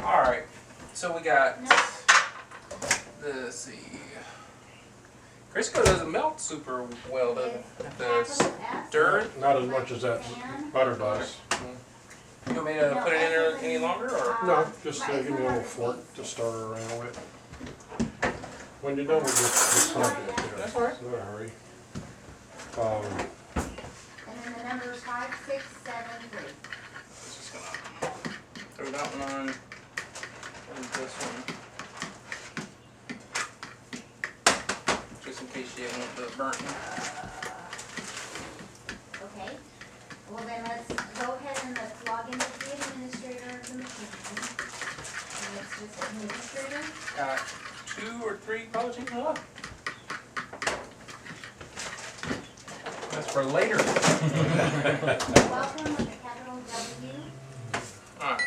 All right. So we got. No. Let's see. Crisco doesn't melt super well, does it? The stir it? Not as much as that butter does. You want me to put it in there any longer, or? No, just give me a little fork to stir it around with. When you're done with this project, That's all right. no hurry. And then the number is 5, 6, 7, 3. Just gonna throw that one on. And this one. Just in case you want the burnt. Okay. Well then let's go ahead and let's log into the administrator of the machine. And let's just administrator. Got 2 or 3 polishing left. That's for later. Welcome with a capital W. Alright.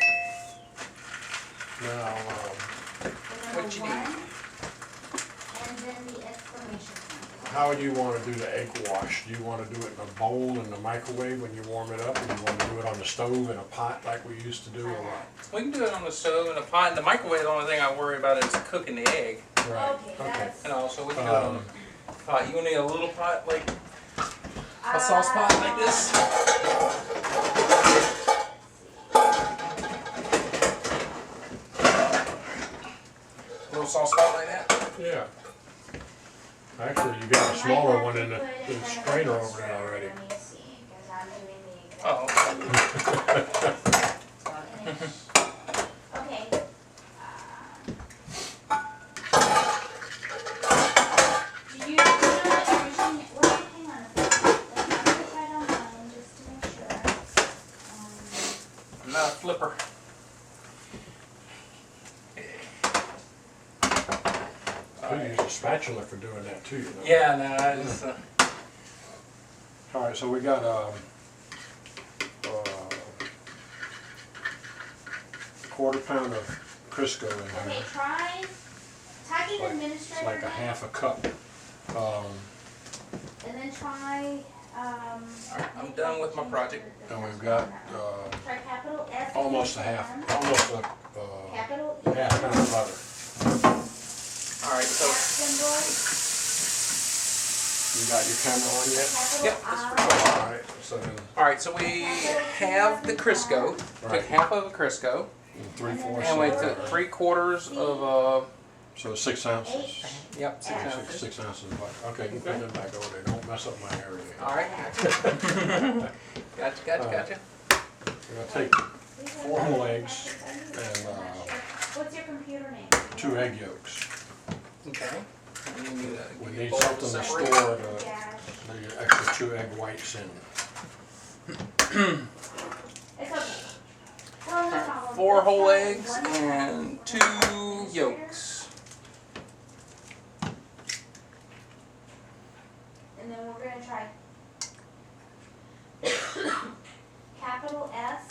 Now, The number What you 1. need? And then the exclamation point. how do you want to do the egg wash? Do you want to do it in a bowl in the microwave when you warm it up? Or do you want to do it on the stove in a pot like we used to do, or what? We can do it on the stove in a pot. In the microwave, the only thing I worry about is cooking the egg. Right, Okay, that's. And also, we can do it on a pot. You need a little pot, like a sauce pot like this? A little sauce pot like that? Yeah. Actually, you got a smaller one in the strainer over there already. Let me see, because I'm doing the exact. Oh. Okay. Do you know what your machine, well, hang on a second. Let's try it on mine just to make sure. I'm not a flipper. You use a spatula for doing that too, you know. Yeah, no, I just. All right, so we got quarter pound of Crisco in Okay, here. try typing It's administrator. like a half a cup. And then try, Alright, I'm done with my project. And we've got try capital S. almost a half, almost a Capital E. half pound of butter. Alright, so. At symbol. You got your camera on yet? Capital Yep, that's I. All right, so then Alright, so we have the Crisco. Right. Took half of a Crisco. 3/4 And we of took butter. 3/4 of So 6 ounces. H. yep, 6 Yeah. ounces. 6 ounces of butter. Okay, you put them back over there. Don't mess up my area. Alright, gotcha. Gotcha. We're gonna take 4 whole eggs and What's your computer name? 2 egg yolks. Okay. We Give me need a bowl something to separate. store Dash. the extra 2 egg whites in. It's okay. Well, no problem. 4 Let's whole try eggs one and 2 yolks. And then we're gonna try capital S,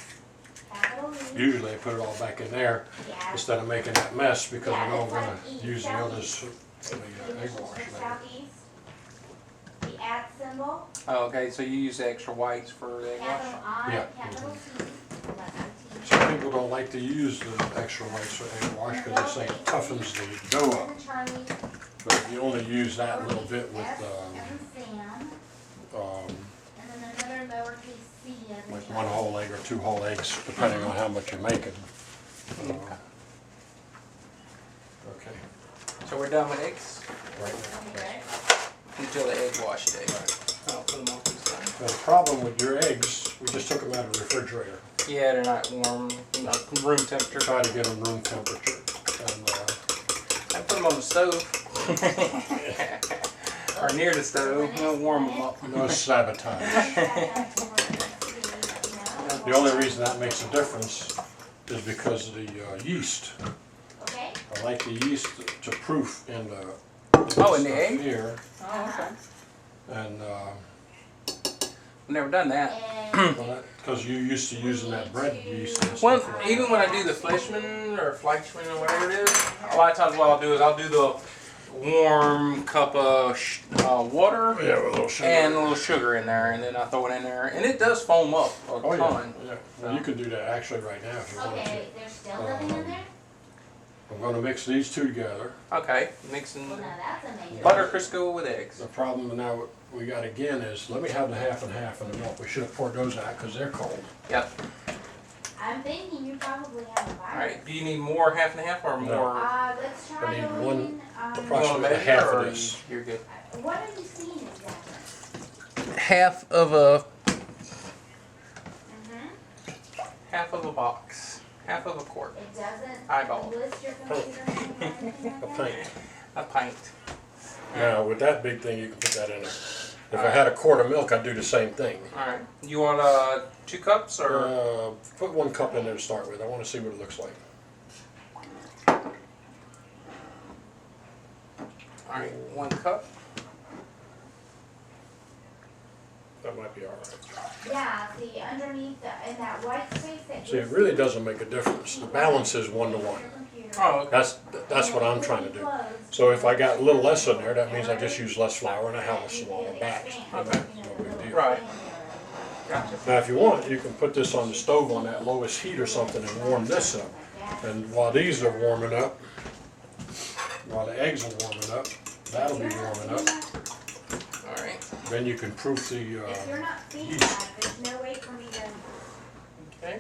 capital E. Usually I put it all back in there Yeah. instead of making that mess because I know I'm it's gonna like E, use the southeast. others for the egg Initials wash for later. southeast. The at symbol, Oh, okay, so you use the extra whites for the egg wash? capital I, Yeah. capital T. Some people don't like to use the extra whites for egg wash because they say it toughens the dough up. Charlie, But if you only use that little bit with S, and Sam, and then another lowercase c as in like Charlie. 1 whole egg or 2 whole eggs, depending on how much you're making. Okay, So we're done with eggs? right now. Okay. Until the egg wash day. I'll put them off this side. Now, the problem with your eggs, we just took them out of the refrigerator. Yeah, they're not warm, not room temperature. Try to get them room temperature. And I put them on the stove. Or near the stove, we'll warm them up. no sabotage. The only reason that makes a difference is because of the yeast. Okay. I like the yeast to proof in the Oh, in the stuff egg? here. Oh, okay. And Never done that. And because you used to using that bread yeast and Well, stuff like even when I do the Fleischmann or Fleischmann or whatever it is, a lot of times what I'll do is I'll do the warm cup of water that. Yeah, with a little sugar. and a little sugar in there, and then I throw it in there, and it does foam up a Oh yeah, ton. yeah. Well, you can do that actually right now if you wanted to. okay, there's still nothing in there? I'm gonna mix these two together. Okay, mixing Well, now that's amazing. butter Crisco with eggs. The problem now we got again is, let me have the half and half in the milk. We should have poured those out because they're cold. Yep. I'm thinking you probably have a virus. Alright, do you need more half and half or more? Let's try I need going, one You wanna approximately measure, half or of this. You're good. what are you seeing exactly? Half of a Mm-hmm. half of a box. Half of a quart. It doesn't Eyeball. list your computer name or anything A like pint. A pint. Now, with that big thing, you can put that in there. If I had a quart of milk, I'd do the same thing. Alright. You want 2 cups or? Put 1 cup in there to start with. I want to see what it looks like. Alright, 1 cup. That might be all right. Yeah, see, underneath in that white space that See, it really doesn't make a difference. The balance is 1 to 1. Oh, okay. That's what I'm trying to do. So if I got a little less in there, that means I just use less flour and I have a smaller batch. Okay. No big deal. Right. Gotcha. Now, if you want, you can put this on the stove on that lowest heat or something and warm this up. And while these are warming up, while the eggs are warming up, that'll be warming up. Alright. Then you can proof the If you're not seeing yeast. that, there's no way for me to. Okay.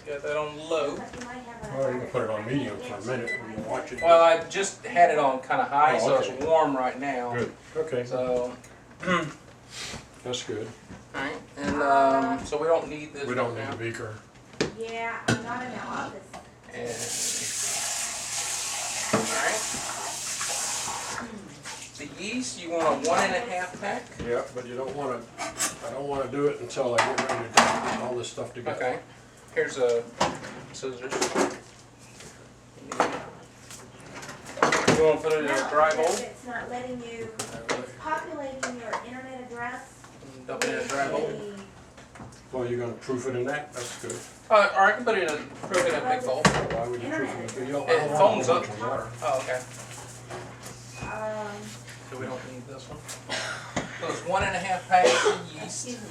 Got that on low. But you might have a Well, you can put it on medium for a minute when you watch it. Well, I just had it on kind of high, Oh, so okay. it's warm right now. Good, okay, So, that's good. alright. And so we don't need this We don't right need now. a beaker. Yeah, I'm not in the office. And alright. The yeast, you want a 1 1/2 pack? Yeah, but you don't wanna, I don't wanna do it until I get ready to put all this stuff together. Okay. Here's a scissors. You want to put it in a dry bowl? It's not letting you, it's populating your internet address. Dump it in a dry bowl. Well, you're gonna proof it in that, that's good. Or I can put it in a big bowl. Why would you proof it? You don't- I It don't want a foams whole up. bunch of water. Oh, okay. Um, So we don't need this one. So it's 1 1/2 packs of yeast. excuse me.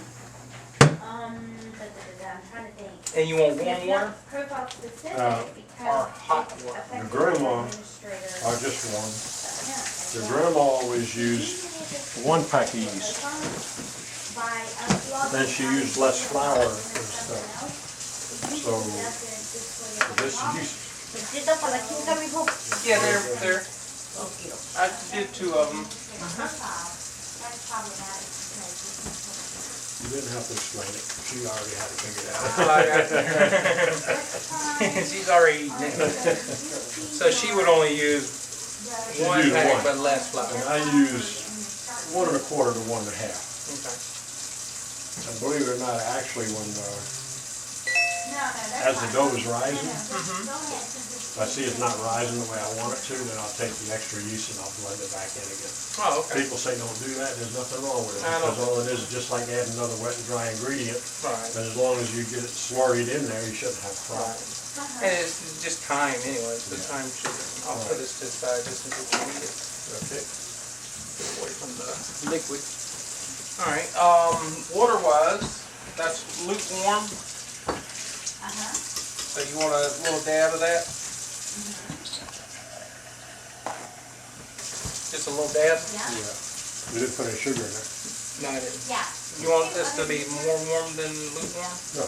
I'm trying to think. And you want warm It's water? not profile specific or because hot it's water. affected Your grandma- by administrator. Or just one. Yeah. Your grandma always used 1 pack of yeast. Then she used less flour and stuff. So, this yeast, Yeah, they're. I did 2 of them. That's problematic. you didn't have to explain it. She already had it figured out. She's already eaten it. So she would only use She'd 1 use pack one. but less flour. And I use 1 1/4 to 1 1/2. Okay. And believe it or not, actually, when, As as the dough is rising, Mm-hmm. if I see it's not rising the way I want it to, then I'll take the extra yeast and I'll blend it back in again. Oh, okay. People say don't do that, there's nothing wrong with it, I don't- because all it is just like adding another wet and dry ingredient. Right. And as long as you get it slurried in there, you shouldn't have Right. problems. And it's just time anyway. The time sugar. I'll put this to the side just in case you need it. Okay. Get away from the liquid. Alright, water wise, that's lukewarm. So you want a little dab of that? Just a little dab? Yeah. You didn't put any sugar in there? No, I didn't. Yeah. You want this to be more warm than lukewarm? No.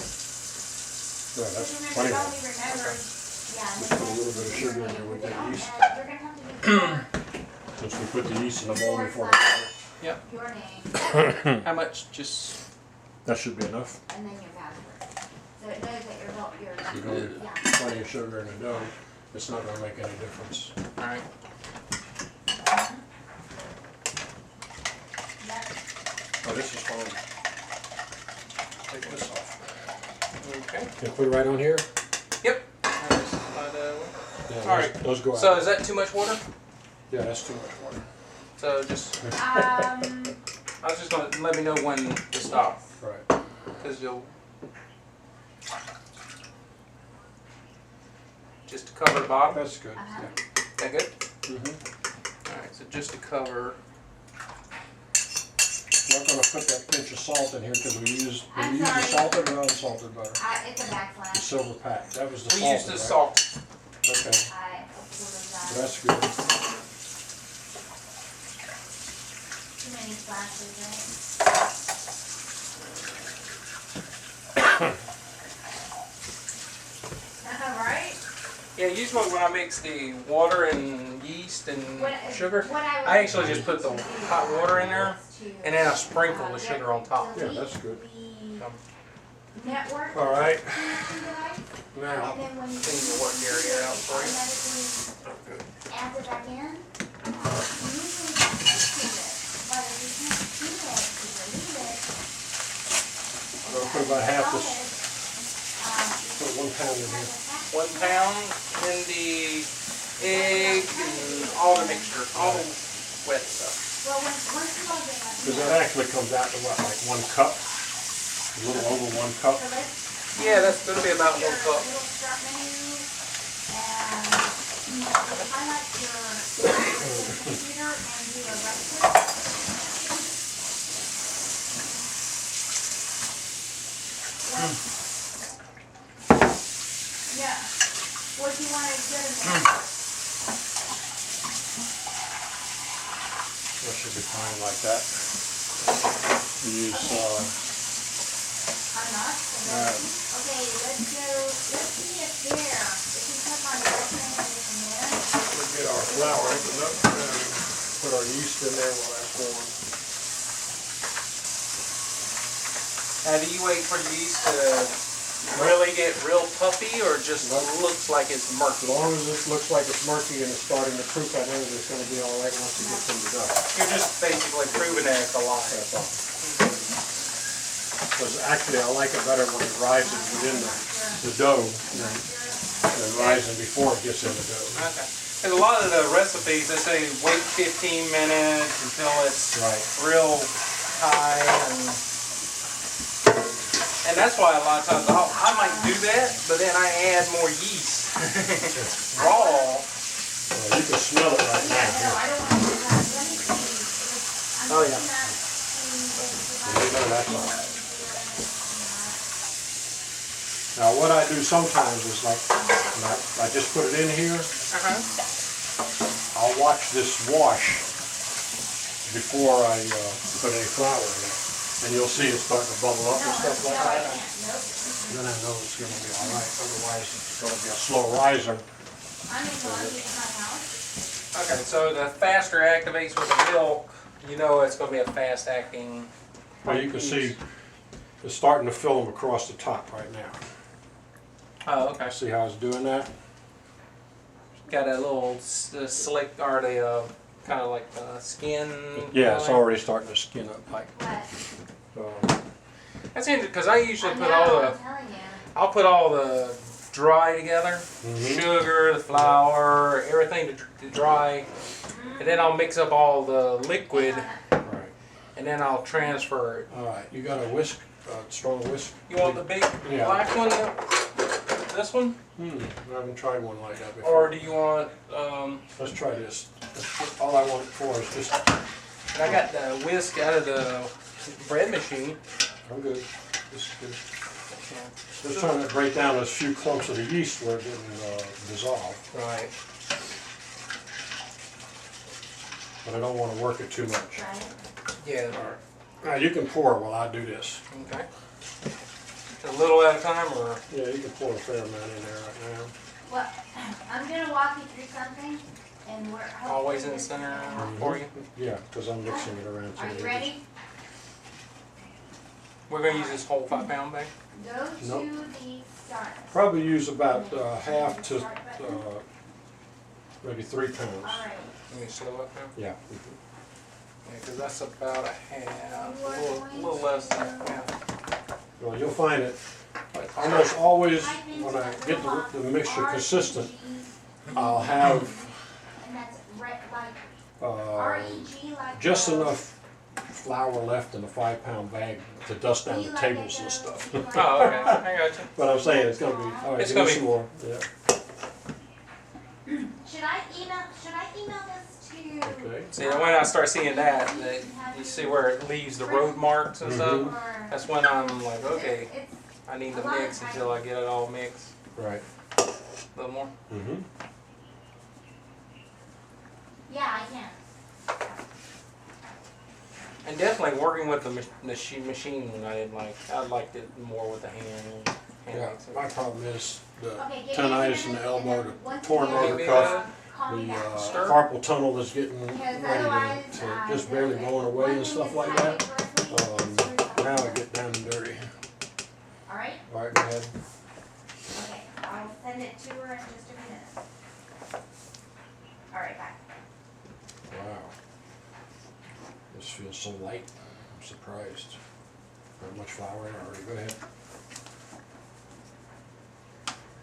No, that's plenty of it. Yeah. Just put a little bit of sugar in there with that yeast. You're gonna have to do Since we put the yeast in the bowl before. Yep. your name How much? Just. That should be enough. and then your password. So it knows that you're You're going to yeah. plenty of sugar in the dough. It's not gonna make any difference. Alright. Oh, this is fine. Take this off. Okay. Can you put it right on here? Yep. Yeah, Alright. Those go out. So is that too much water? Yeah, that's too much water. So just, Um, I was just gonna let me know when to stop, Right. because you'll, just to cover the bottom. That's good. Uh-huh. Yeah. Is that good? Mm-hmm. Alright, so just to cover, I'm not gonna put that pinch of salt in here because we use I'm the sorry. salted or unsalted butter. it's a The backslash. silver pack. That was the we salted, use the right? salt. Okay. That's good. Too many flashes, right? Right? Yeah, usually when I mix the water and yeast and sugar, I actually just put the hot water in there and then I sprinkle the sugar on top. Yeah, that's good. Network. All right. Now. Now, And then when you Clean the work area out for you. automatically add it back in. Usually that's it. But if you can't do that, you leave it. I'm gonna put about half this, Solid, put 1 pound in here. 1 pound in the egg and all the mixture, all the wet stuff. well, once you all get that. Because that actually comes out to what, like 1 cup? A little over 1 cup? So let's Yeah, that's gonna be about 1 your cup. little start menu and highlight your computer and do a recipe. Yeah. What do you want to get in there? That should be fine like that. Use, I'm not. Okay, let's see if there, if you click on everything from there. we'll get our flour opened up and put our yeast in there while that's warm. Now, do you wait for the yeast to really get real puffy or just looks like it's As murky? long as it looks like it's murky and it's starting to proof, I know that it's gonna be all right once it gets in the dough. You're just basically proving that it's alive. That's all. Because actually I like it better when it rises within the dough than rising before it gets in the dough. Okay. Because a lot of the recipes, they say wait 15 minutes until it's Right. real high and that's why a lot of times I might do that, but then I add more yeast. Raw. Well, you can smell it right Yeah, now. no, I don't want to do that. Let me see. Oh, yeah. You know that's all right. Now what I do sometimes is like, when I just put it in here, I'll watch this wash before I put any flour in it. And you'll see it starting to bubble up and stuff like that. Then I know it's gonna be all right, otherwise it's gonna be a slow riser. I'm in my house. Okay, so the faster it activates with the milk, you know it's going to be a fast acting. Well, you can see it's starting to fill them across the top right now. Oh, okay. See how it's doing that? Got a little slick, or the kind of like the skin. Yeah, it's already starting to skin up like. What? That's interesting because I usually I put know, all I'm the, telling you. I'll put all the dry together, sugar, the flour, everything to dry, and then I'll mix up all the liquid, Right. and then I'll transfer it. All right. You got a whisk, strong whisk? You want the big Yeah. black one? This one? I haven't tried one like that before. Or do you want? Let's try this. All I want it for is just. I got the whisk out of the bread machine. I'm good. This is good. Just trying to break down those few clumps of the yeast where it didn't dissolve. Right. But I don't want to work it too much. Right? Yeah. Now you can pour while I do this. Okay. A little at a time, or? Yeah, you can pour a fair amount in there right now. Well, I'm gonna walk you through something, and we're Always in the center for you. Yeah, because I'm mixing it around. Are you ready? We're going to use this whole 5-pound bag. Go to Nope. the start. Probably use about half to maybe 3 pounds. All right. Let me slow up now. Yeah. Yeah, because that's about a half, You are a little less than a half. Well, you'll find it almost always when I get the mixture consistent, I'll have And that's red, like uh, REG, like just the- enough flour left in a 5-pound bag to dust down the tables and stuff. Oh, okay. I got you. But I'm saying it's gonna be, all right, It's give me gonna some be- more. Yeah, Should I email this to? okay. See, when I start seeing that, you see where it leaves the road marks and stuff? Or- That's when I'm like, okay, It's I need to mix until I get it all mixed. Right. A little more. Mm-hmm. Yeah, I can. And definitely working with the machine when I didn't like. I liked it more with the hand. Yeah, my problem is the Okay, give me a tendinitis in minute, the elbow, and then the once torn you rotator get cuff, call me the back. Stir. carpal tunnel is getting Because ready otherwise, to just barely going away and stuff like that. Now I get down and dirty. Alright? All right, go ahead. Okay, I'll send it to her in just a minute. Alright, bye. Wow. This feels so light. I'm surprised. Not much flour in it already. Go ahead.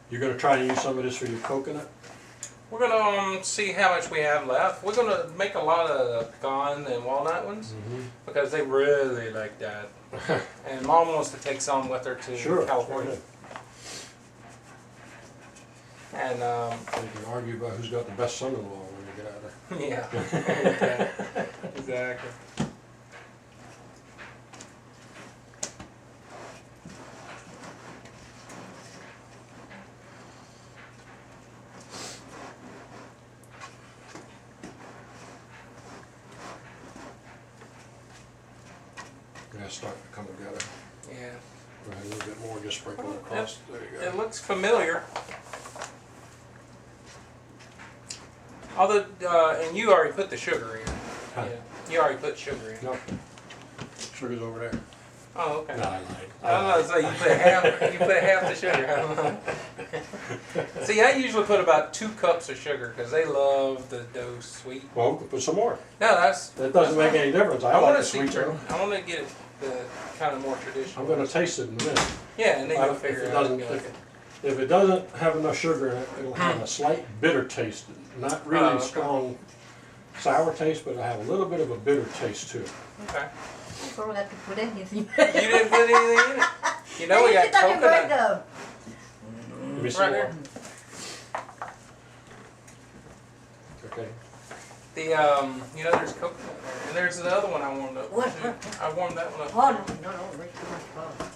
You're gonna try to use some of this for your coconut? We're gonna see how much we have left. We're gonna make a lot of pecan and walnut ones because they really like that. And Mom wants to take some with her to California. And you can argue about who's got the best son-in-law when you get out there. yeah, exactly. Yeah, it's starting to come together. Yeah. Go ahead, a little bit more, just sprinkle it across. There you go. It looks familiar. Although, and you already put the sugar in. Huh? Yeah, you already put sugar in. No, sugar's over there. Oh, okay. No, I lied. I don't know. So you put half the sugar. I don't know. See, I usually put about 2 cups of sugar because they love the dough sweet. Well, we can put some more. No, that doesn't make any difference. I like want the to see. sweet dough. I want to get it the kind of more traditional. I'm going to taste it in a minute. Yeah, and then you'll If figure it it out. doesn't, if it doesn't have enough sugar in it, it'll have a slight bitter taste. Not really Oh, okay. strong sour taste, but it'll have a little bit of a bitter taste too. Okay. I forgot to put anything. You didn't put anything in it. You know we got coconut. Let me see Right more. there. Okay. The you know, there's coconut there, and there's the other one I warmed up. What? Too. I warmed that one up. Oh, no, there's too much fun.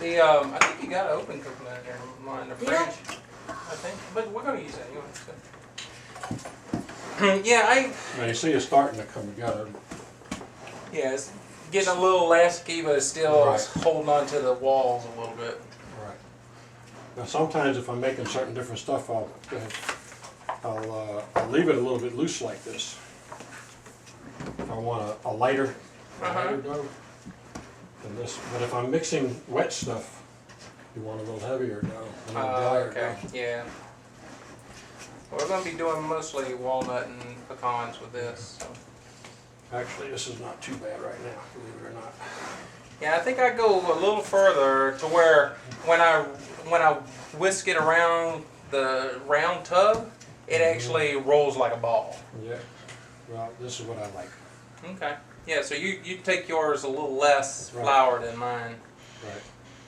The I think you got open coconut in there, in the fridge. Yeah. I think, but we're gonna use that anyway. So. Yeah, Now you see it's starting to come together. yeah, it's getting a little elasticy, but it's still Right. holding on to the walls a little bit. Right. Now sometimes if I'm making certain different stuff, I'll leave it a little bit loose like this. If I want a lighter dough than this. But if I'm mixing wet stuff, you want a little heavier dough, a little drier Okay, dough. yeah. We're going to be doing mostly walnut and pecans with this. So. Actually, this is not too bad right now, believe it or not. Yeah, I think I go a little further to where when I whisk it around the round tub, it actually rolls like a ball. Yeah. Well, this is what I like. Okay. Yeah, so you take yours a little less Right. flour than mine. Right.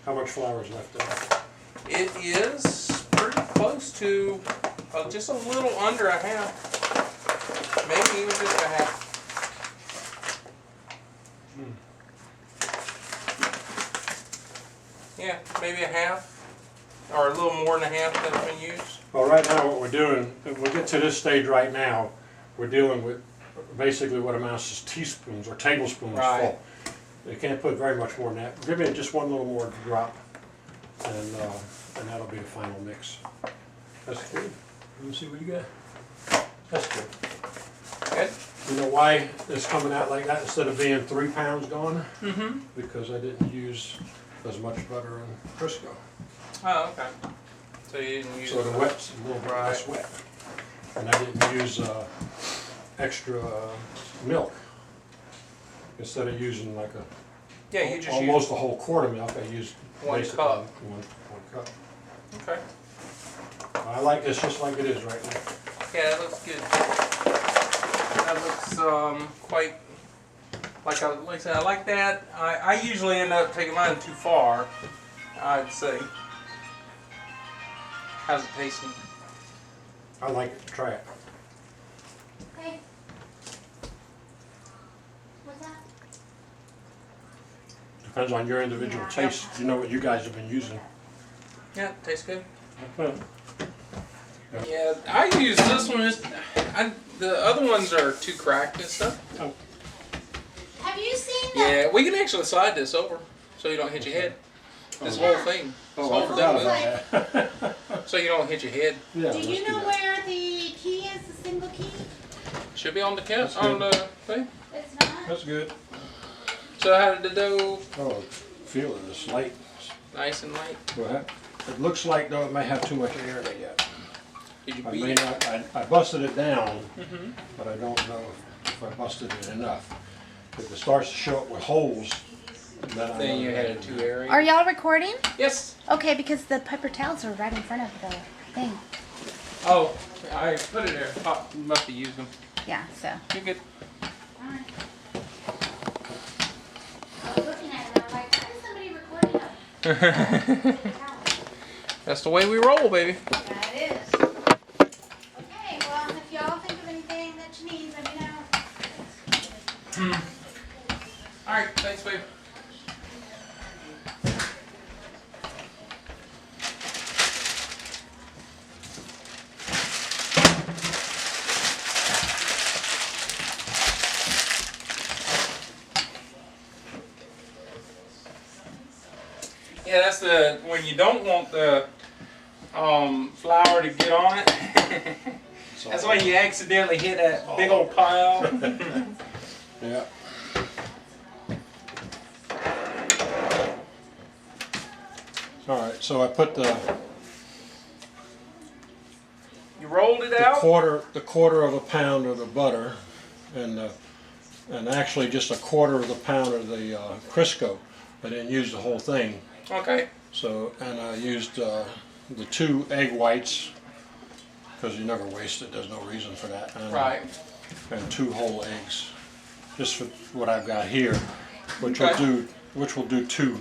How much flour is left in it? It is pretty close to just a little under a half. Maybe even just a half. Yeah, maybe a half. Or a little more than a half that's been used. Well, right now what we're doing, if we get to this stage right now, we're dealing with basically what amounts to teaspoons or tablespoons Right. full. You can't put very much more than that. Give me just one little more drop, and that'll be the final mix. That's good. Let me see what you got. That's good. Good? You know why it's coming out like that instead of being 3 pounds gone? Mm-hmm. Because I didn't use as much butter in Crisco. Oh, okay. So you didn't use So the wet's a little bit less wet. And I didn't use extra milk. Instead of using like Yeah, you just almost a whole quart of milk, I used 1 basically cup. one cup. Okay. I like this just like it is right now. Yeah, that looks good. That looks quite like I said, I like that. I usually end up taking mine too far, I'd say. How's it tasting? I like it. Try it. Hey. What's that? Depends on your individual Yeah. taste. You know what you guys have been using. Yeah, it tastes good. Okay. Yeah, I use this one. The other ones are too cracked and stuff. Oh, Have you seen the? Yeah, we can actually slide this over so you don't hit your head. This whole thing. This I whole forgot thing. about that. So you don't hit your head. Yeah, Do let's you know that. where the key is? The single key? Should be on the count That's on good. the thing. It's not. That's good. So how did the dough? Oh, feel it. It's light. Nice and light. Well, it looks like though it may have too much air in it yet. Did you I beat may it? not. I busted it down, but I don't know if I busted it enough. If it starts to show up with holes, then I Then know you that had it too airy. Are y'all recording? Yes. Okay, because the paper towels are right in front of the thing. Oh, I put it there. Oh, you must have used them. Yeah, so. You're good. Alright. I was looking at it and I'm like, why is somebody recording us? That's the way we roll, baby. Yeah, it is. Okay, well, if y'all think of anything that you need, let me know. All right, thanks, babe. Yeah, that's the when you don't want the flour to get on it. That's when you accidentally hit that big old pile. Yeah. All right, so I put the You rolled it out. quarter of a pound of the butter, and actually just a quarter of the pound of the Crisco. I didn't use the whole thing. Okay. So, and I used the 2 egg whites because you never waste it. There's no reason for that. And, Right. And 2 whole eggs, just for what I've got here, which Okay. will do 2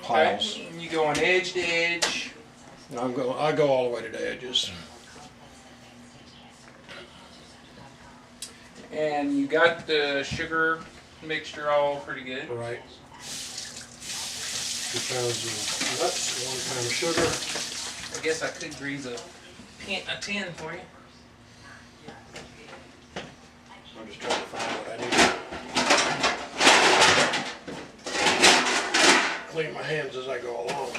piles. Okay. You go on edge to edge. I go all the way to the edges. And you got the sugar mixture all pretty good. All right. 2 pounds of nuts, 1 pound of sugar. I guess I could grease a tin for you. I'm just trying to find what I need. Clean my hands as I go along.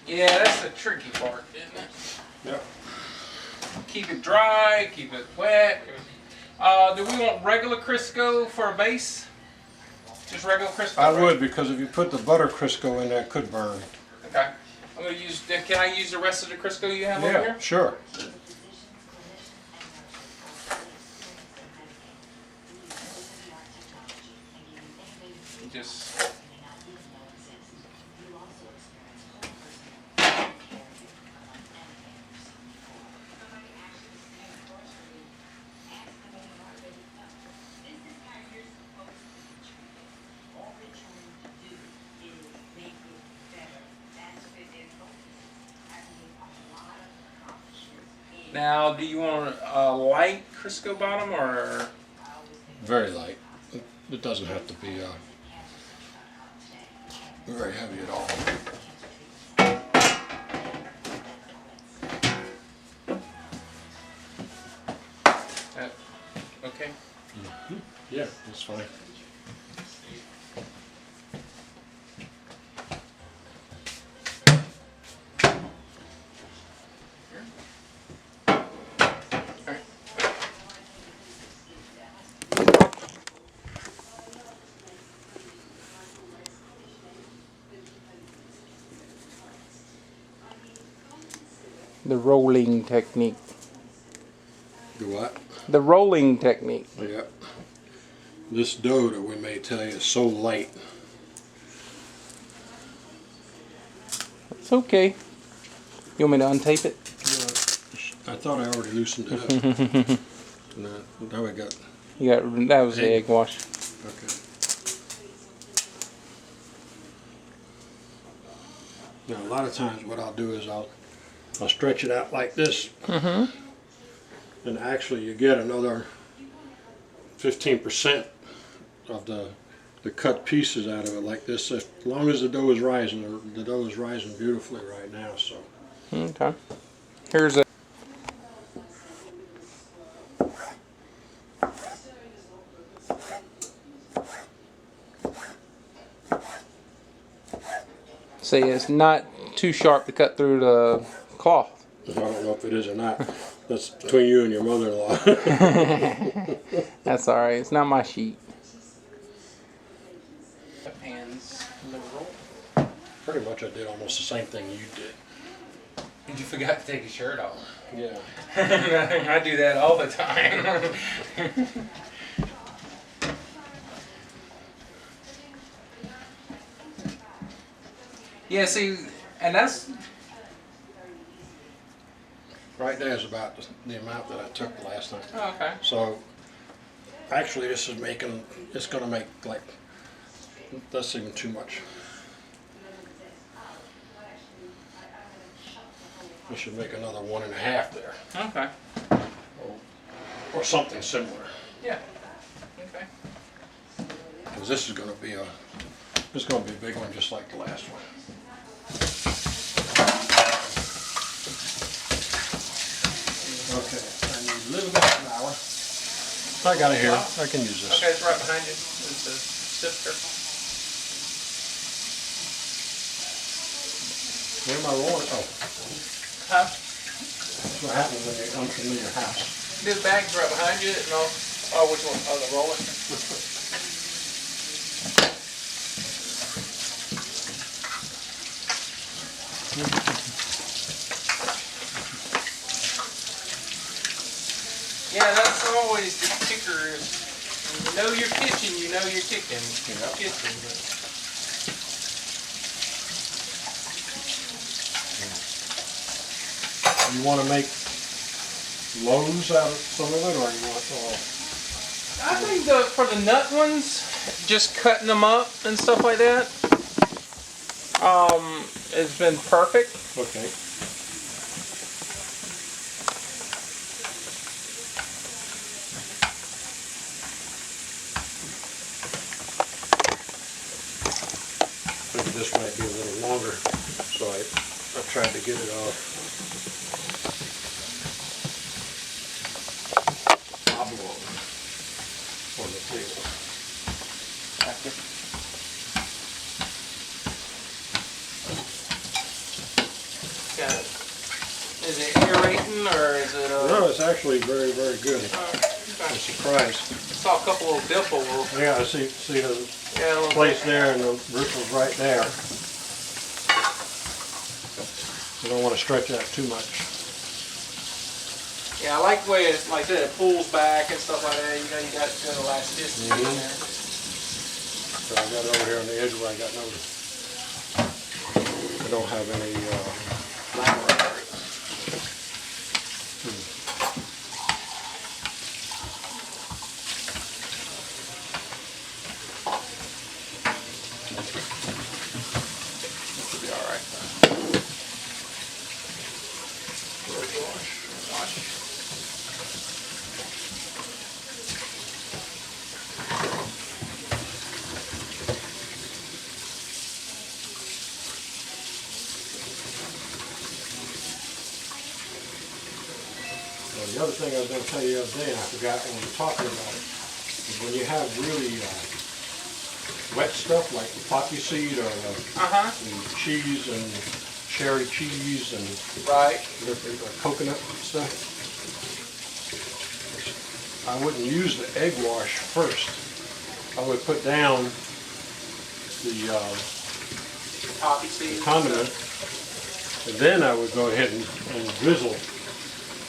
Yeah, that's the tricky part, isn't it? Yep. Keep it dry, keep it wet. Do we want regular Crisco for a base? Just regular Crisco? I right? would, because if you put the butter Crisco in there, it could burn. Okay. I'm gonna use. Can I use the rest of the Crisco you have over here? Yeah, sure. Just. Now, do you want a light Crisco bottom or? Very light. It doesn't have to be very heavy at all. Okay. Yeah, that's fine. The rolling technique. Do what? The rolling technique. Yeah. This dough that we made today is so light. It's okay. You want me to untape it? I thought I already loosened it up. Now we got. You got that was the egg wash. Okay. Now a lot of times what I'll do is I'll stretch it out like this. And actually you get another 15% of the cut pieces out of it like this. As long as the dough is rising, the dough is rising beautifully right now. So Okay. Here's a. See, it's not too sharp to cut through the cloth. I don't know if it is or not. That's between you and your mother-in-law. That's alright, it's not my sheet. Hands liberal. Pretty much I did almost the same thing you did. You forgot to take your shirt off. Yeah. I do that all the time. Yeah, see, and that's... Right there is about the amount that I took last time. Oh, okay. So, actually this is making, it's going to make like, that's even too much. We should make another 1.5 there. Okay. Or something similar. Yeah. Okay. Because this is going to be a big one just like the last one. Okay, I need a little bit of flour. I got it here. I can use this. Okay, it's right behind you. It's the sifter. Where am I rolling? Oh, Huh? that's what happens when you're unfamiliar house. This bag's right behind you. And all, oh, which one? Oh, the roller. Yeah, that's always the kicker. Is you know your kitchen, you know your kicking. Yep. Kitchen, but You want to make loaves out of some of it, or you want all? I think for the nut ones, just cutting them up and stuff like that, it's been perfect. Okay. Maybe this might be a little longer, so I tried to get it oblong on the table. Yeah. Is it aerating or is it? No, it's actually very, very good. Okay. I'm surprised. Saw a couple little dimples. Yeah, I see the Yeah, a little place there and the ripples right there. You don't want to stretch out too much. Yeah, I like the way it, like I said, it pulls back and stuff like that. You know, you got good elasticity in there. So I got it over here on the edge where I got no. I don't have any flour. Should be all right. The other thing I was going to tell you the other day, and I forgot when we were talking about it, is when you have really wet stuff like the poppy seed or the cheese and cherry cheese and Right. coconut stuff, I wouldn't use the egg wash first. I would put down the Poppy seeds. condiment, and then I would go ahead and drizzle.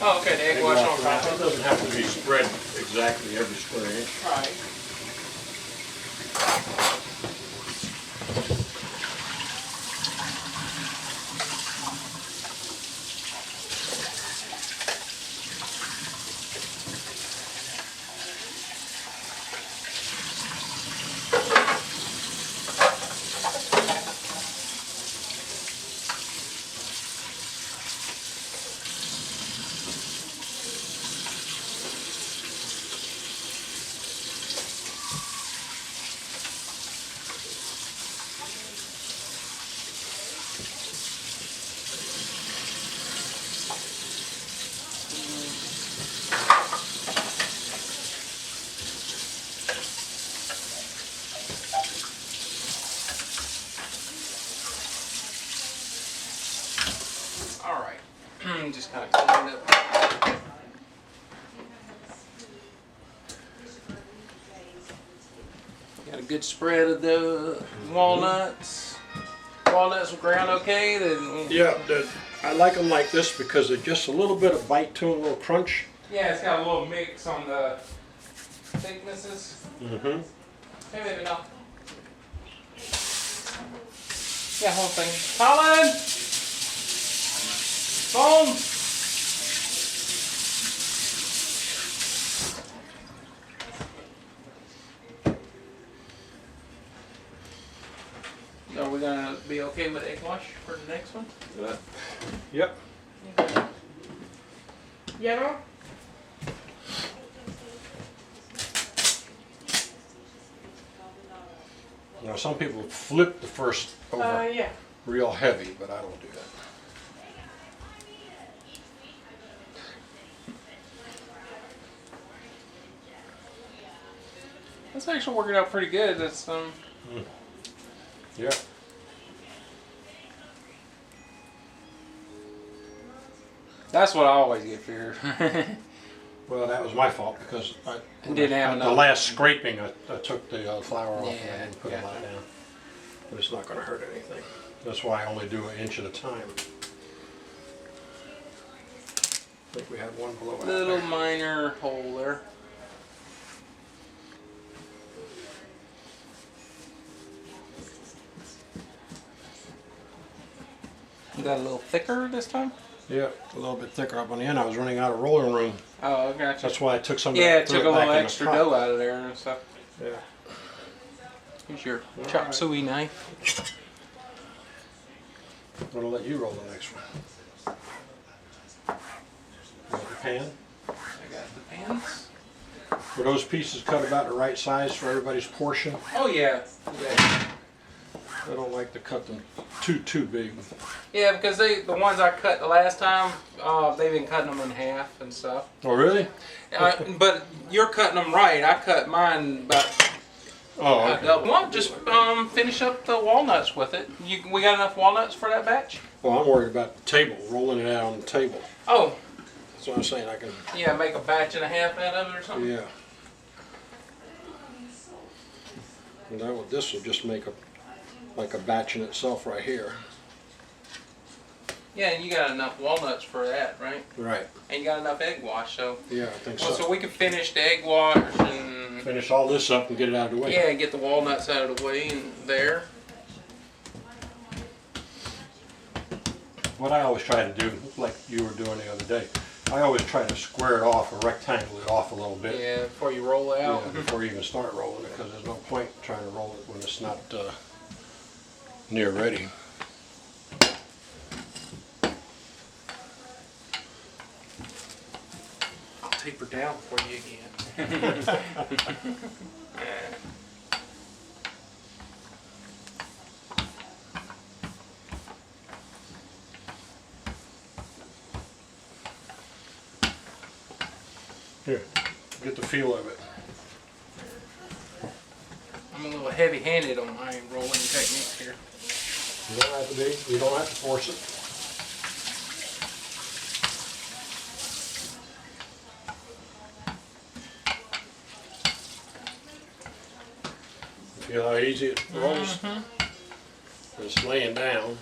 Oh, okay, the egg wash on top It of it. doesn't have to be spread exactly every square inch. Right. me just kind of clean it up. Got a good spread of the walnuts. Walnuts will ground okay. Then Yeah, I like them like this because they're just a little bit of bite to them, a little crunch. yeah, it's got a little mix on the thicknesses. Mm-hmm. Hey, baby, no. Yeah, whole thing. Colin! Phone! Are we gonna be okay with egg wash for the next one? Yep. Yellow? Now some people flip the first over Yeah. real heavy, but I don't do that. That's actually working out pretty good. That's Yeah. That's what I always get fear. Well, that was my fault because Didn't have the enough. last scraping, I took the flour off Yeah, and put yeah. a lot down. But it's not going to hurt anything. That's why I only do an inch at a time. I think we had one blowout Little there. minor hole there. Got a little thicker this time? Yeah, a little bit thicker up on the end. I was running out of rolling room. Oh, gotcha. That's why I took some of Yeah, that, it threw took a back little in the extra pot. dough out of there and stuff. Yeah. Here's your chop suey knife. I'm going to let you roll the next one. You got the pan? I got the pans. Were those pieces cut about the right size for everybody's portion? Oh yeah. Yeah. I don't like to cut them too big. Yeah, because the ones I cut the last time, they've been cutting them in half and stuff. Oh, really? But you're cutting them right. I cut mine about Oh, okay. well, just finish up the walnuts with it. We got enough walnuts for that batch? Well, I'm worried about the table, rolling it out on the table. Oh, That's what I'm saying. I can, yeah, make a batch and a half out of it or something? yeah. And this will just make like a batch in itself right here. Yeah, and you got enough walnuts for that, right? Right. And you got enough egg wash, so... Yeah, I think Well, so. so we can finish the egg wash and... Finish all this up and get it out of the way. Yeah, get the walnuts out of the way and there. What I always try to do, like you were doing the other day, I always try to square it off or rectangle it off a little bit. Yeah, before you roll it out. Yeah, before you even start rolling it, because there's no point trying to roll it when it's not near ready. I'll taper down for you again. Here, get the feel of it. I'm a little heavy-handed on my rolling technique here. You don't have to be, you don't have to force it. Feel how easy it rolls? It's laying down.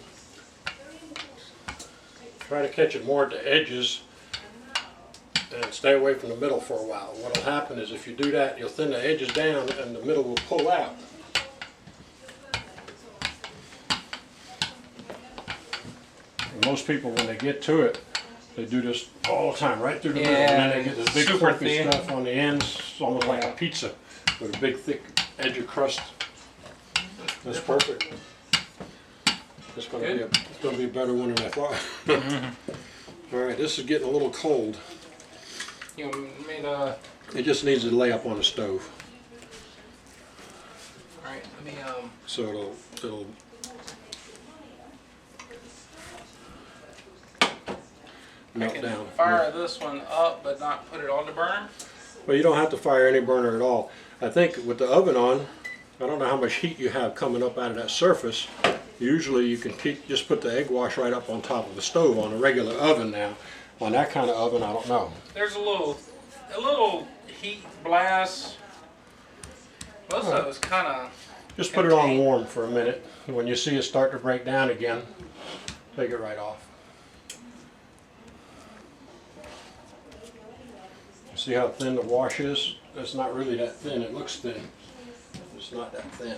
Try to catch it more at the edges and stay away from the middle for a while. What'll happen is if you do that, you'll thin the edges down and the middle will pull out. And most people, when they get to it, they do this all the time, right through the middle, and then they get this big super fluffy thin stuff on the ends, almost like a pizza with a big thick edge of crust. That's perfect. It's going to be a better one than I thought. All right, this is getting a little cold. You made a... It just needs to lay up on the stove, Alright, let me, so it'll I melt can down. fire this one up, but not put it on the burner. Well, you don't have to fire any burner at all. I think with the oven on, I don't know how much heat you have coming up out of that surface, Usually you can just put the egg wash right up on top of the stove on a regular oven now. On that kind of oven, I don't know. There's a little heat blast. Most of it's kind of. Just put it on warm for a minute. And when you see it start to break down again, take it right off. See how thin the wash is? It's not really that thin. It looks thin. It's not that thin.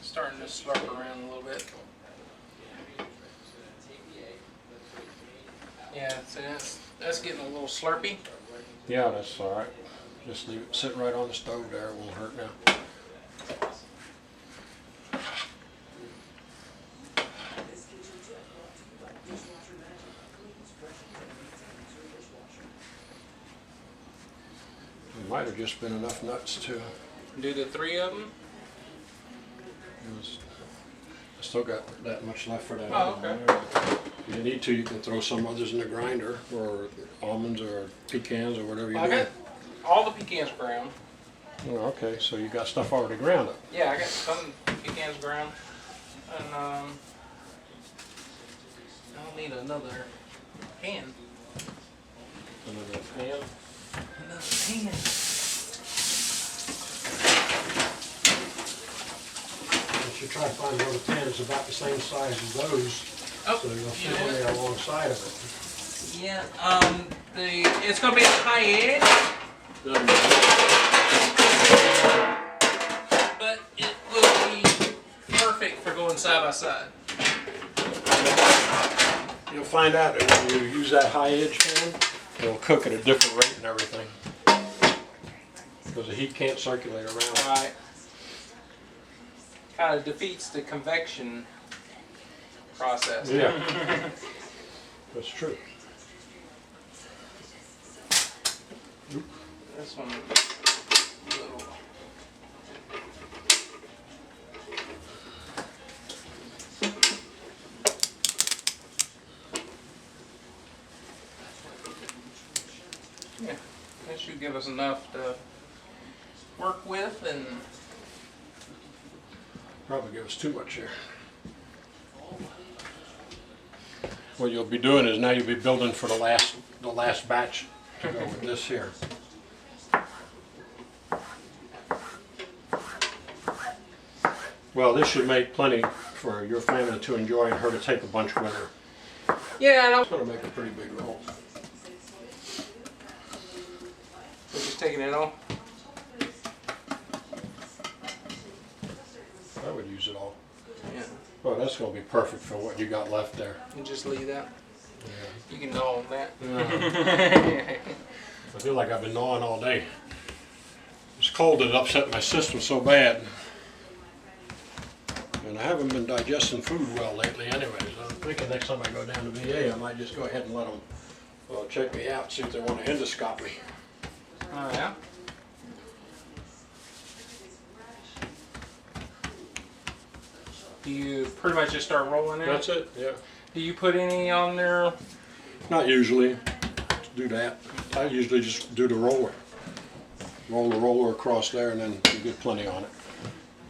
Starting to slurp around a little bit. Yeah, so that's getting a little slurpy. Yeah, that's all right. Just leave it sitting right on the stove there. It won't hurt now. It might have just been enough nuts to. Do the 3 of them. I still got that much left for that. Oh, other okay. one. If you need to, you can throw some others in the grinder, or almonds, or pecans, or whatever you I do. got all the pecans ground. Oh, okay, so you got stuff already ground up. Yeah, I got some pecans ground, and I'll need another pan. Another pan. Another pan. You should try to find another pan that's about the same size as those, Oh, so you'll you fit know in what? there alongside of it. Yeah, it's gonna be a high edge, but it will be perfect for going side by side. You'll find out that when you use that high edge pan, it'll cook at a different rate and everything, because the heat can't circulate around. Right. Kind of defeats the convection process. Yeah, that's true. This one, little. Yeah, that should give us enough to work with, and Probably give us too much here. What you'll be doing is now you'll be building for the last batch to go with this here. Well, this should make plenty for your family to enjoy and her to take a bunch with her. yeah, It's going to make a pretty big roll. we're just taking it off. I would use it all. Yeah, Well, that's going to be perfect for what you got left there. and just leave that. Yeah. You can gnaw on that. I feel like I've been gnawing all day. It's cold and it upset my system so bad. And I haven't been digesting food well lately anyways. I'm thinking next time I go down to VA, I might just go ahead and let them check me out, see if they want to endoscope me. Oh yeah. Do you pretty much just start rolling it? That's it, yeah. Do you put any on there? Not usually to do that. I usually just do the roller. Roll the roller across there and then you get plenty on it.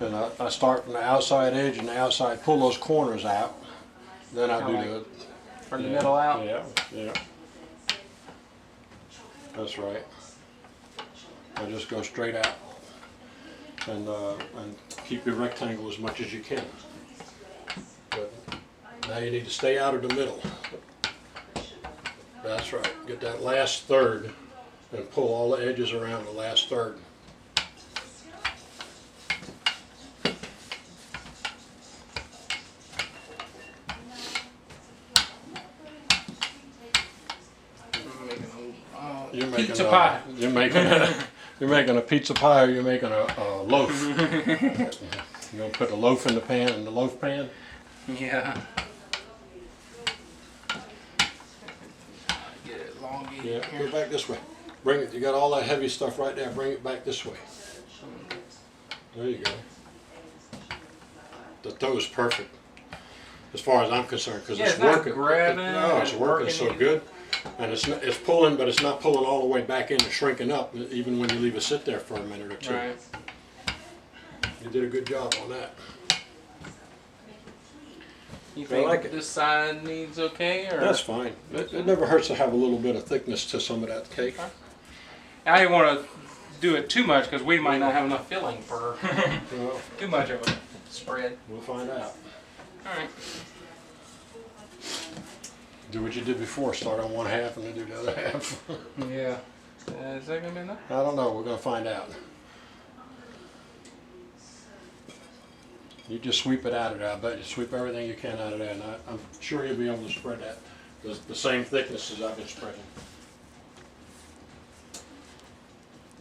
And I start from the outside edge and the outside, pull those corners out. Then I do the From the middle out? Yeah, yeah. That's right. I just go straight out and keep your rectangle as much as you can. But now you need to stay out of the middle. That's right. Get that last third and pull all the edges around the last third. Oh, You're making pizza pie. You're making a pizza pie, or you're making a loaf. You're gonna put a loaf in the pan, in the loaf pan. Yeah. Get it elongated Yeah. here. Go back this way. Bring it. You got all that heavy stuff right there. Bring it back this way. There you go. The dough is perfect, as far as I'm concerned, because Yeah, it's it's not working. grabbing No, it's and working working so in. good, and it's pulling, but it's not pulling all the way back in and shrinking up, even when you leave it sit there for a minute or two. Right. You did a good job on that. You I think like it. this side needs okay, or? That's fine. It never hurts to have a little bit of thickness to some of that cake. I didn't want to do it too much because we might not have enough filling for Well, too much of a spread. we'll find out. All right. Do what you did before. Start on one half and then do the other half. Yeah. Is that gonna be enough? I don't know. We're gonna find out. You just sweep it out of there. I bet you sweep everything you can out of there, and I'm sure you'll be able to spread that the same thickness as I've been spreading.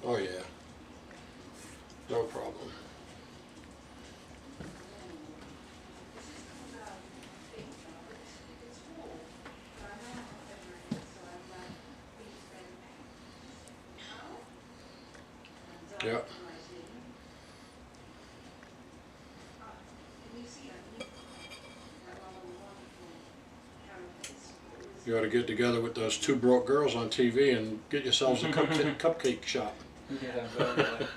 Oh yeah, no problem. Yep. You ought to get together with those two broke girls on TV and get yourselves a cupcake shop. Yeah. Definitely.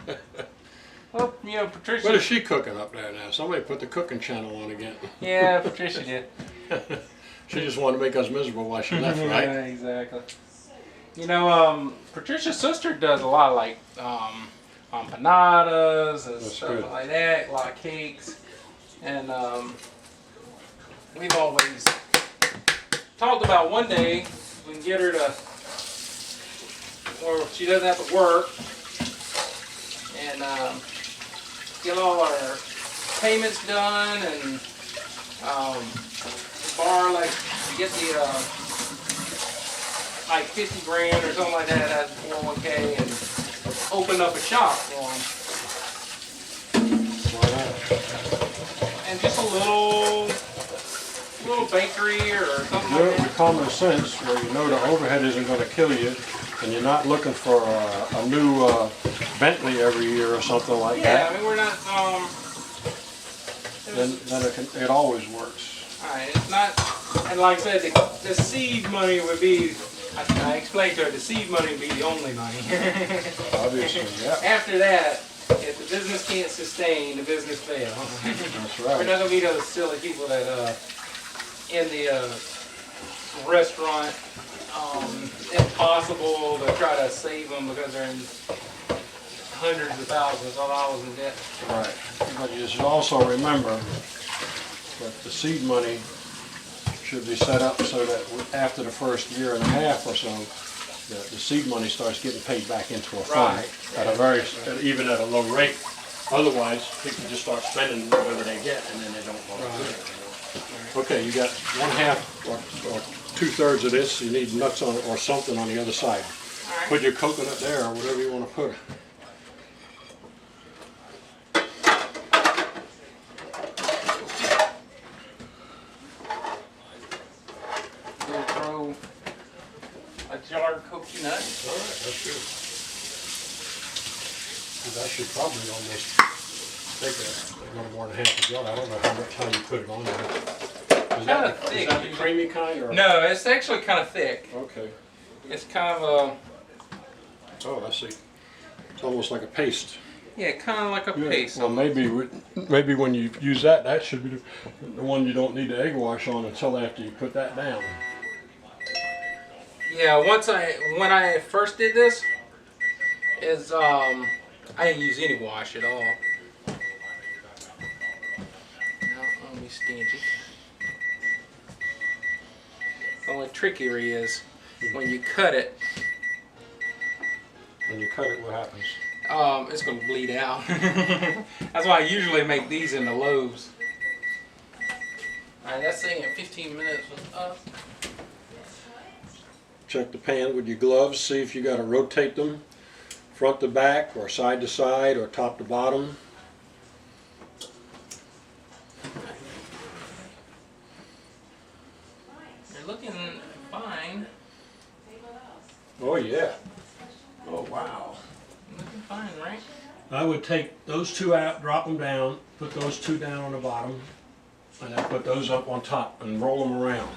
Well, you know, Patricia. What is she cooking up there now? Somebody put the cooking channel on again. Yeah, Patricia did. She just wanted to make us miserable while she left, right? Yeah, exactly. You know, Patricia's sister does a lot of like empanadas and That's stuff good. like that, a lot of cakes, and we've always talked about one day we can get her to where she doesn't have to work and get all our payments done and borrow like get the like 50 grand or something like that as 401k and open up a shop for them. Why not? And just a little bakery or something Do it like with that. common sense, where you know the overhead isn't going to kill you, and you're not looking for a new Bentley every year or something like Yeah, that. I mean we're not Then it always works. alright, it's not, and like I said, the seed money would be, I explained to her, the seed money would be the only money. Obviously, yeah. After that, if the business can't sustain, the business fails. That's We're right. not gonna be those silly people that in the restaurant, impossible to try to save them because they're in hundreds of thousands of dollars in debt. Right. But you should also remember that the seed money should be set up so that after the first year and a half or so, the seed money starts getting paid back into a fund Right. at a even at a low rate. Otherwise, people just start spending whatever they get, and then they don't want to do it. Okay, you got 1/2 or 2/3 of this. You need nuts on or something on the other side. Alright. Put your coconut there or whatever you want to put. We'll throw a jar of coconut. All right, that's good. 'Cause I should probably almost take a little more than half a jar. I don't know how much time you put it on there. Is Kinda that thick. the creamy kind or? No, it's actually kind of thick. Okay. It's kind of Oh, I see. It's almost like a paste. kind of like a paste. Well, maybe when you use that, that should be the one you don't need the egg wash on until after you put that down. Yeah, when I first did this, I didn't use any wash at all. No, let me stingy. The only trickery is when you cut it, When you cut it, what happens? it's gonna bleed out. That's why I usually make these into loaves. Alright, that's saying 15 minutes was up. check the pan with your gloves, see if you got to rotate them front to back or side to side or top to bottom. You're looking fine. Oh yeah. Oh wow. Looking fine, right? I would take those two out, drop them down, put those two down on the bottom, and then put those up on top and roll them around.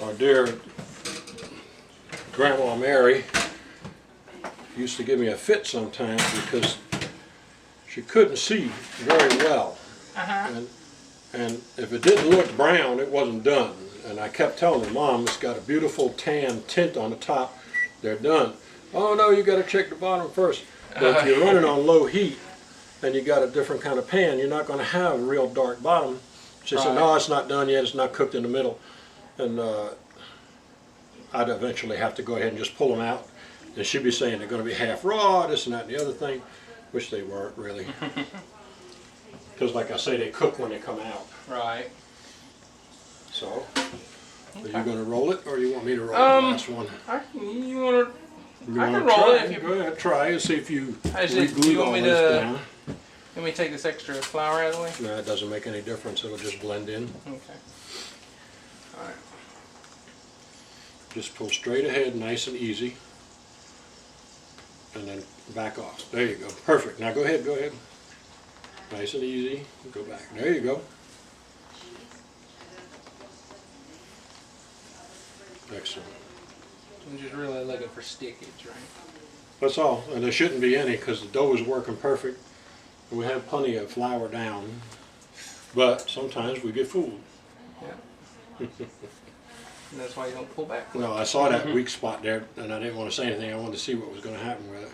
Our dear Grandma Mary used to give me a fit sometimes because she couldn't see very well. And if it didn't look brown, it wasn't done. And I kept telling her, Mom, it's got a beautiful tan tint on the top. They're done. Oh no, you got to check the bottom first. But if you're running on low heat and you got a different kind of pan, you're not going to have a real dark bottom. She said, no, it's not done yet. It's not cooked in the middle. And I'd eventually have to go ahead and just pull them out. And she'd be saying they're going to be half raw, this and that and the other thing, which they weren't really. Because like I say, they cook when they come out. Right. So, are you going to roll it, or you want me to roll the last one? I can roll it if you... Go ahead, try and see if you you want me to... Let me take this extra flour out of the way? No, it doesn't make any difference. It'll just blend in. Okay. Alright. Just pull straight ahead, nice and easy. And then back off. There you go. Perfect. Now go ahead, go ahead. Nice and easy. Go back. There you go. Excellent. I'm just really looking for stickage, right? That's all. And there shouldn't be any because the dough is working perfect. We have plenty of flour down. But sometimes we get fooled. Yeah. And that's why you don't pull back. No, I saw that weak spot there and I didn't want to say anything. I wanted to see what was going to happen with it.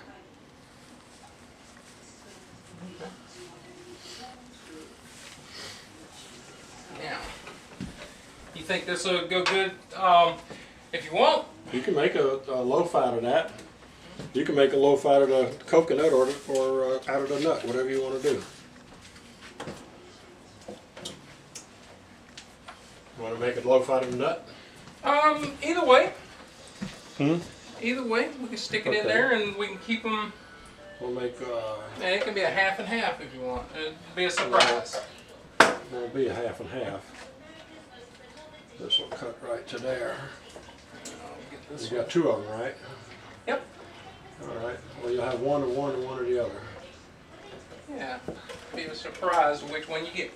Now, you think this will go good? If you want, you can make a loaf out of that. You can make a loaf out of the coconut or out of the nut, whatever you want to do. You want to make a loaf out of the nut? Either way. Either way, we can stick it in there and we can keep them. We'll make. Yeah, it can be a half and half if you want. It'll be a surprise. It'll be a half and half. This will cut right to there. You got two of them, right? Yep. All right. Well, you'll have one and one or the other. Yeah. Be a surprise which one you get.